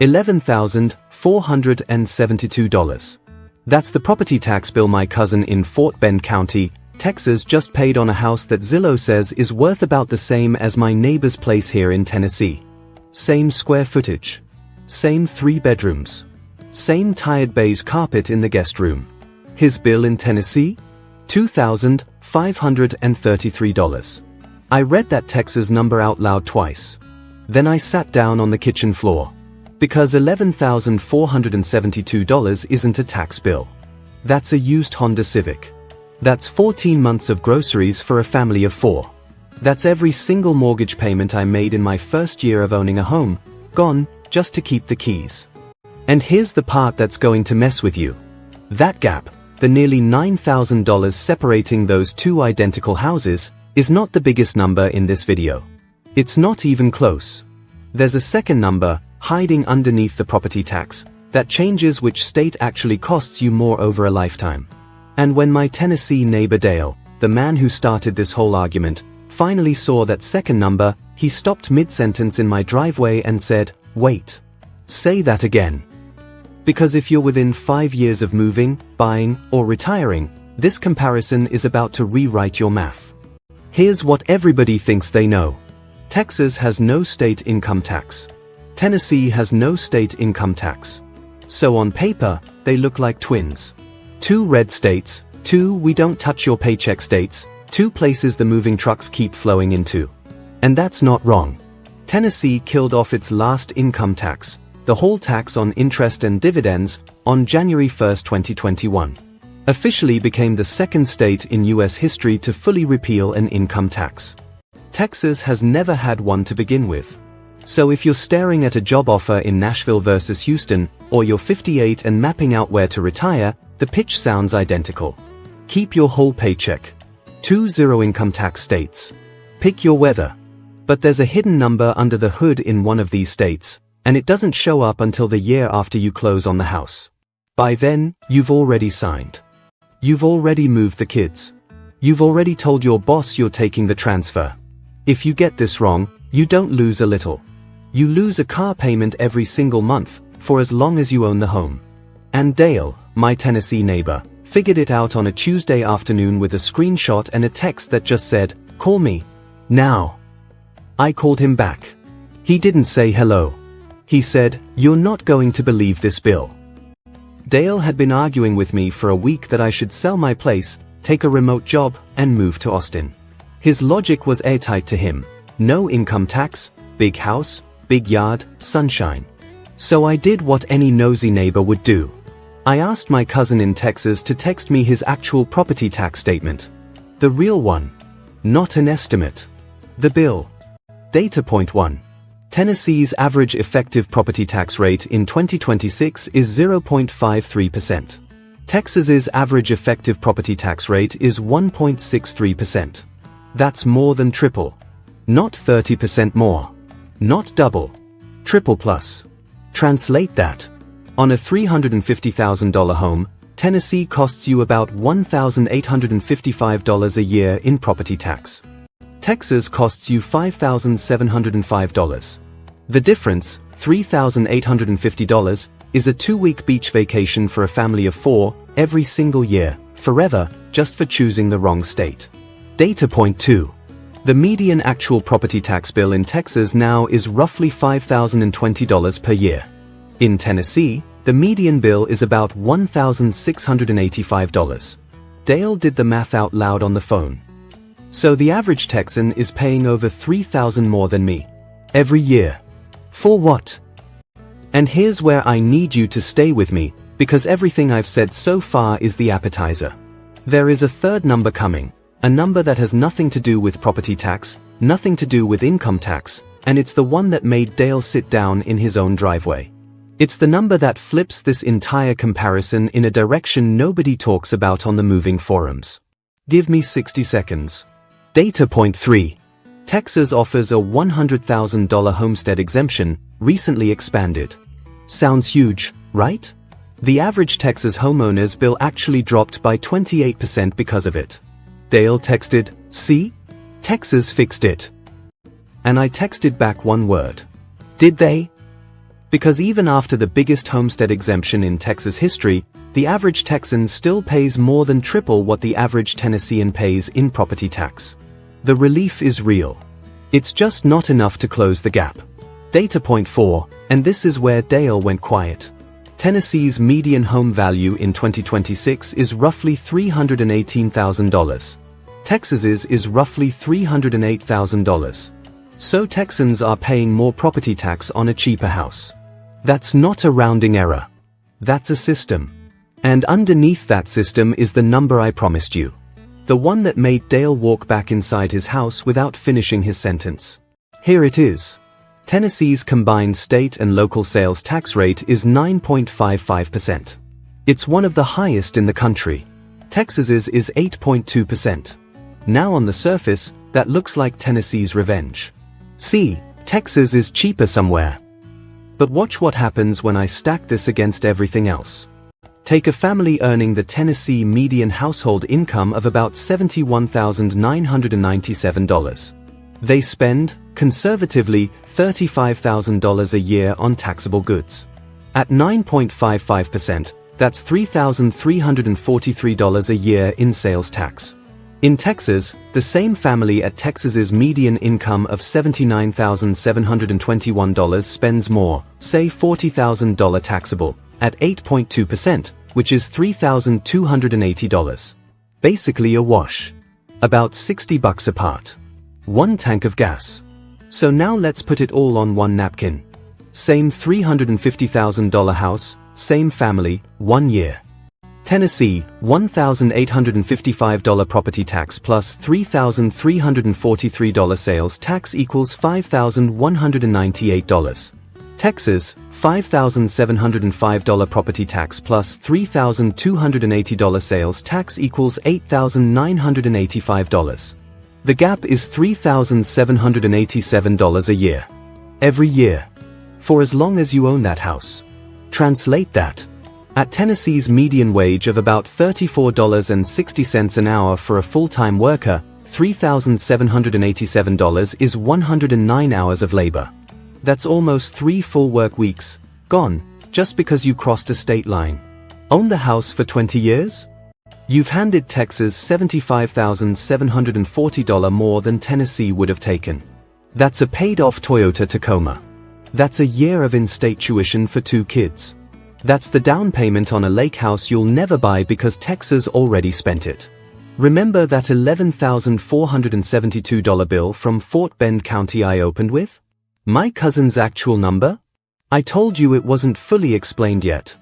$11,472. That's the property tax bill my cousin in Fort Bend County, Texas just paid on a house that Zillow says is worth about the same as my neighbor's place here in Tennessee. Same square footage. Same 3 bedrooms. Same tired beige carpet in the guest room. His bill in Tennessee? $2,533. I read that Texas number out loud twice. Then I sat down on the kitchen floor. Because $11,472 isn't a tax bill. That's a used Honda Civic. That's 14 months of groceries for a family of 4. That's every single mortgage payment I made in my first year of owning a home, gone, just to keep the keys. And here's the part that's going to mess with you. That gap, the nearly $9,000 separating those 2 identical houses, is not the biggest number in this video. It's not even close. There's a second number, hiding underneath the property tax, that changes which state actually costs you more over a lifetime. And when my Tennessee neighbor Dale, the man who started this whole argument, finally saw that second number, he stopped mid-sentence in my driveway and said, "Wait. Say that again." Because if you're within 5 years of moving, buying, or retiring, this comparison is about to rewrite your math. Here's what everybody thinks they know. Texas has no state income tax. Tennessee has no state income tax. So on paper, they look like twins. 2 red states, 2 we don't touch your paycheck states, 2 places the moving trucks keep flowing into. And that's not wrong. Tennessee killed off its last income tax, the whole tax on interest and dividends, on January 1, 2021. Officially became the second state in US history to fully repeal an income tax. Texas has never had one to begin with. So if you're staring at a job offer in Nashville versus Houston, or you're 58 and mapping out where to retire, the pitch sounds identical. Keep your whole paycheck. 2 zero income tax states. Pick your weather. But there's a hidden number under the hood in one of these states, and it doesn't show up until the year after you close on the house. By then, you've already signed. You've already moved the kids. You've already told your boss you're taking the transfer. If you get this wrong, you don't lose a little. You lose a car payment every single month, for as long as you own the home. And Dale, my Tennessee neighbor, figured it out on a Tuesday afternoon with a screenshot and a text that just said, "Call me. Now." I called him back. He didn't say hello. He said, "You're not going to believe this bill." Dale had been arguing with me for a week that I should sell my place, take a remote job, and move to Austin. His logic was airtight to him. No income tax, big house, big yard, sunshine. So I did what any nosy neighbor would do. I asked my cousin in Texas to text me his actual property tax statement. The real one. Not an estimate. The bill. Data point 1. Tennessee's average effective property tax rate in 2026 is 0.53%. Texas's average effective property tax rate is 1.63%. That's more than triple. Not 30% more. Not double. Triple plus. Translate that. On a $350,000 home, Tennessee costs you about $1,855 a year in property tax. Texas costs you $5,705. The difference, $3,850, is a 2-week beach vacation for a family of 4, every single year, forever, just for choosing the wrong state. Data point 2. The median actual property tax bill in Texas now is roughly $5,020 per year. In Tennessee, the median bill is about $1,685. Dale did the math out loud on the phone. So the average Texan is paying over $3,000 more than me. Every year. For what? And here's where I need you to stay with me, because everything I've said so far is the appetizer. There is a third number coming. A number that has nothing to do with property tax, nothing to do with income tax, and it's the one that made Dale sit down in his own driveway. It's the number that flips this entire comparison in a direction nobody talks about on the moving forums. Give me 60 seconds. Data point 3. Texas offers a $100,000 homestead exemption, recently expanded. Sounds huge, right? The average Texas homeowner's bill actually dropped by 28% because of it. Dale texted, "See? Texas fixed it." And I texted back one word. Did they? Because even after the biggest homestead exemption in Texas history, the average Texan still pays more than triple what the average Tennessean pays in property tax. The relief is real. It's just not enough to close the gap. Data point 4, and this is where Dale went quiet. Tennessee's median home value in 2026 is roughly $318,000. Texas's is roughly $308,000. So Texans are paying more property tax on a cheaper house. That's not a rounding error. That's a system. And underneath that system is the number I promised you. The one that made Dale walk back inside his house without finishing his sentence. Here it is. Tennessee's combined state and local sales tax rate is 9.55%. It's one of the highest in the country. Texas's is 8.2%. Now on the surface, that looks like Tennessee's revenge. See, Texas is cheaper somewhere. But watch what happens when I stack this against everything else. Take a family earning the Tennessee median household income of about $71,997. They spend, conservatively, $35,000 a year on taxable goods. At 9.55%, that's $3,343 a year in sales tax. In Texas, the same family at Texas's median income of $79,721 spends more, say $40,000 taxable, at 8.2%, which is $3,280. Basically a wash. About $60 apart. One tank of gas. So now let's put it all on one napkin. Same $350,000 house, same family, 1 year. Tennessee, $1,855 property tax plus $3,343 sales tax equals $5,198. Texas, $5,705 property tax plus $3,280 sales tax equals $8,985. The gap is $3,787 a year. Every year. For as long as you own that house. Translate that. At Tennessee's median wage of about $34.60 an hour for a full-time worker, $3,787 is 109 hours of labor. That's almost 3 full work weeks, gone, just because you crossed a state line. Own the house for 20 years? You've handed Texas $75,740 more than Tennessee would have taken. That's a paid-off Toyota Tacoma. That's a year of in-state tuition for 2 kids. That's the down payment on a lake house you'll never buy because Texas already spent it. Remember that $11,472 bill from Fort Bend County I opened with? My cousin's actual number? I told you it wasn't fully explained yet.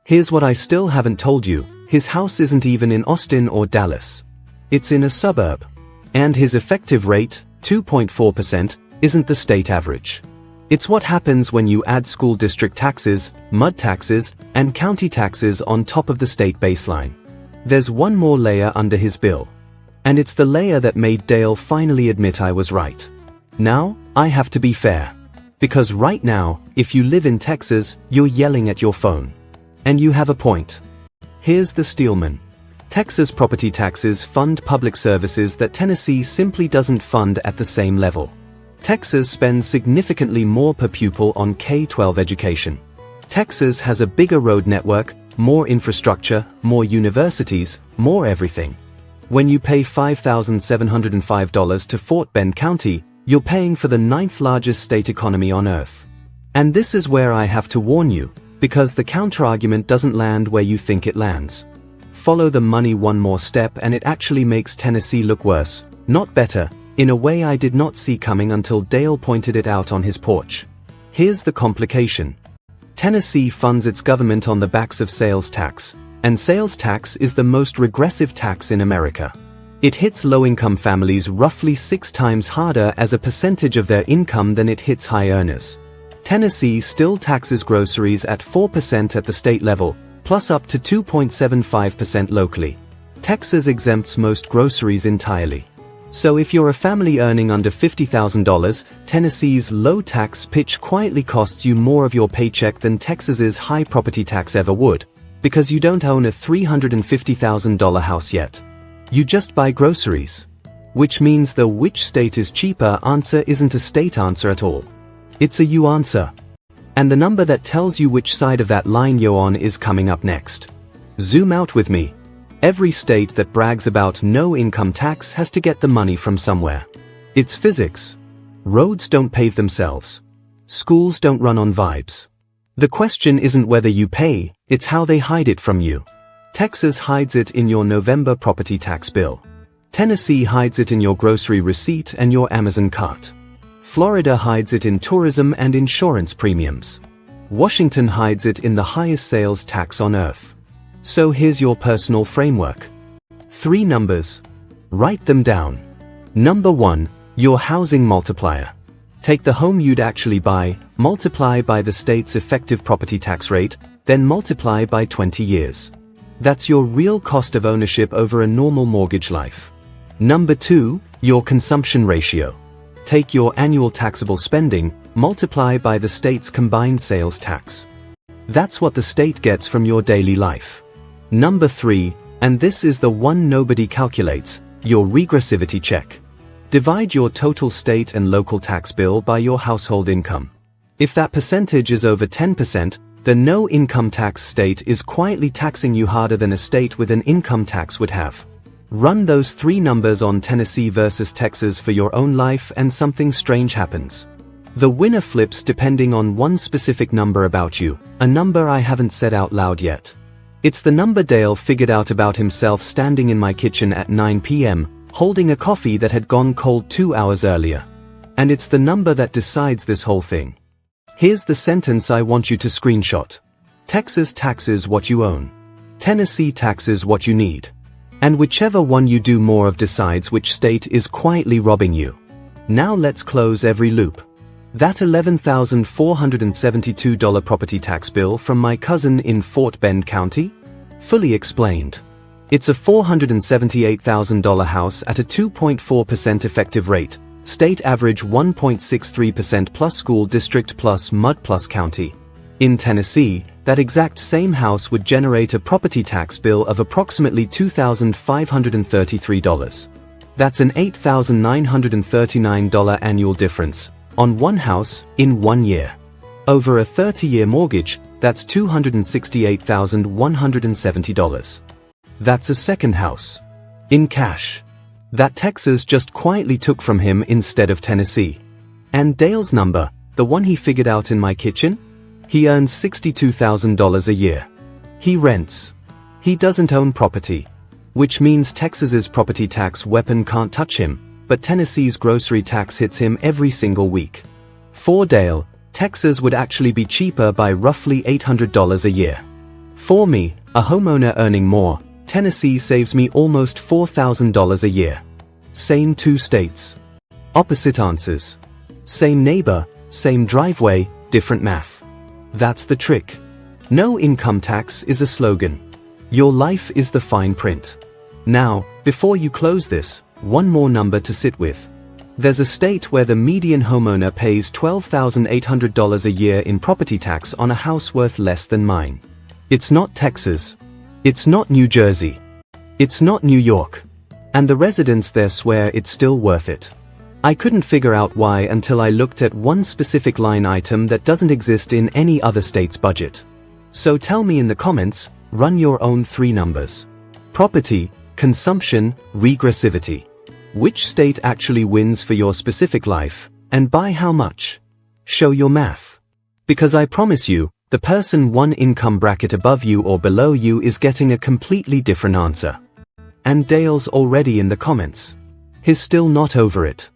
Here's what I still haven't told you. His house isn't even in Austin or Dallas. It's in a suburb. And his effective rate, 2.4%, isn't the state average. It's what happens when you add school district taxes, mud taxes, and county taxes on top of the state baseline. There's one more layer under his bill. And it's the layer that made Dale finally admit I was right. Now, I have to be fair. Because right now, if you live in Texas, you're yelling at your phone. And you have a point. Here's the Steelman. Texas property taxes fund public services that Tennessee simply doesn't fund at the same level. Texas spends significantly more per pupil on K-12 education. Texas has a bigger road network, more infrastructure, more universities, more everything. When you pay $5,705 to Fort Bend County, you're paying for the 9th largest state economy on earth. And this is where I have to warn you, because the counterargument doesn't land where you think it lands. Follow the money one more step and it actually makes Tennessee look worse, not better, in a way I did not see coming until Dale pointed it out on his porch. Here's the complication. Tennessee funds its government on the backs of sales tax, and sales tax is the most regressive tax in America. It hits low-income families roughly 6 times harder as a percentage of their income than it hits high earners. Tennessee still taxes groceries at 4% at the state level, plus up to 2.75% locally. Texas exempts most groceries entirely. So if you're a family earning under $50,000, Tennessee's low tax pitch quietly costs you more of your paycheck than Texas's high property tax ever would, because you don't own a $350,000 house yet. You just buy groceries. Which means the which state is cheaper answer isn't a state answer at all. It's a you answer. And the number that tells you which side of that line you're on is coming up next. Zoom out with me. Every state that brags about no income tax has to get the money from somewhere. It's physics. Roads don't pave themselves. Schools don't run on vibes. The question isn't whether you pay, it's how they hide it from you. Texas hides it in your November property tax bill. Tennessee hides it in your grocery receipt and your Amazon cart. Florida hides it in tourism and insurance premiums. Washington hides it in the highest sales tax on earth. So here's your personal framework. 3 numbers. Write them down. Number 1, your housing multiplier. Take the home you'd actually buy, multiply by the state's effective property tax rate, then multiply by 20 years. That's your real cost of ownership over a normal mortgage life. Number 2, your consumption ratio. Take your annual taxable spending, multiply by the state's combined sales tax. That's what the state gets from your daily life. Number 3, and this is the one nobody calculates, your regressivity check. Divide your total state and local tax bill by your household income. If that percentage is over 10%, the no income tax state is quietly taxing you harder than a state with an income tax would have. Run those 3 numbers on Tennessee versus Texas for your own life and something strange happens. The winner flips depending on one specific number about you, a number I haven't said out loud yet. It's the number Dale figured out about himself standing in my kitchen at 9 p.m., holding a coffee that had gone cold 2 hours earlier. And it's the number that decides this whole thing. Here's the sentence I want you to screenshot. Texas taxes what you own. Tennessee taxes what you need. And whichever one you do more of decides which state is quietly robbing you. Now let's close every loop. That $11,472 property tax bill from my cousin in Fort Bend County? Fully explained. It's a $478,000 house at a 2.4% effective rate, state average 1.63% plus school district plus MUD plus county. In Tennessee, that exact same house would generate a property tax bill of approximately $2,533. That's an $8,939 annual difference on one house in 1 year. Over a 30-year mortgage, that's $268,170. That's a second house. In cash. That Texas just quietly took from him instead of Tennessee. And Dale's number, the one he figured out in my kitchen? He earns $62,000 a year. He rents. He doesn't own property. Which means Texas's property tax weapon can't touch him, but Tennessee's grocery tax hits him every single week. For Dale, Texas would actually be cheaper by roughly $800 a year. For me, a homeowner earning more, Tennessee saves me almost $4,000 a year. Same 2 states. Opposite answers. Same neighbor, same driveway, different math. That's the trick. No income tax is a slogan. Your life is the fine print. Now, before you close this, one more number to sit with. There's a state where the median homeowner pays $12,800 a year in property tax on a house worth less than mine. It's not Texas. It's not New Jersey. It's not New York. And the residents there swear it's still worth it. I couldn't figure out why until I looked at one specific line item that doesn't exist in any other state's budget. So tell me in the comments, run your own 3 numbers. Property, consumption, regressivity. Which state actually wins for your specific life, and by how much? Show your math. Because I promise you, the person one income bracket above you or below you is getting a completely different answer. And Dale's already in the comments. He's still not over it.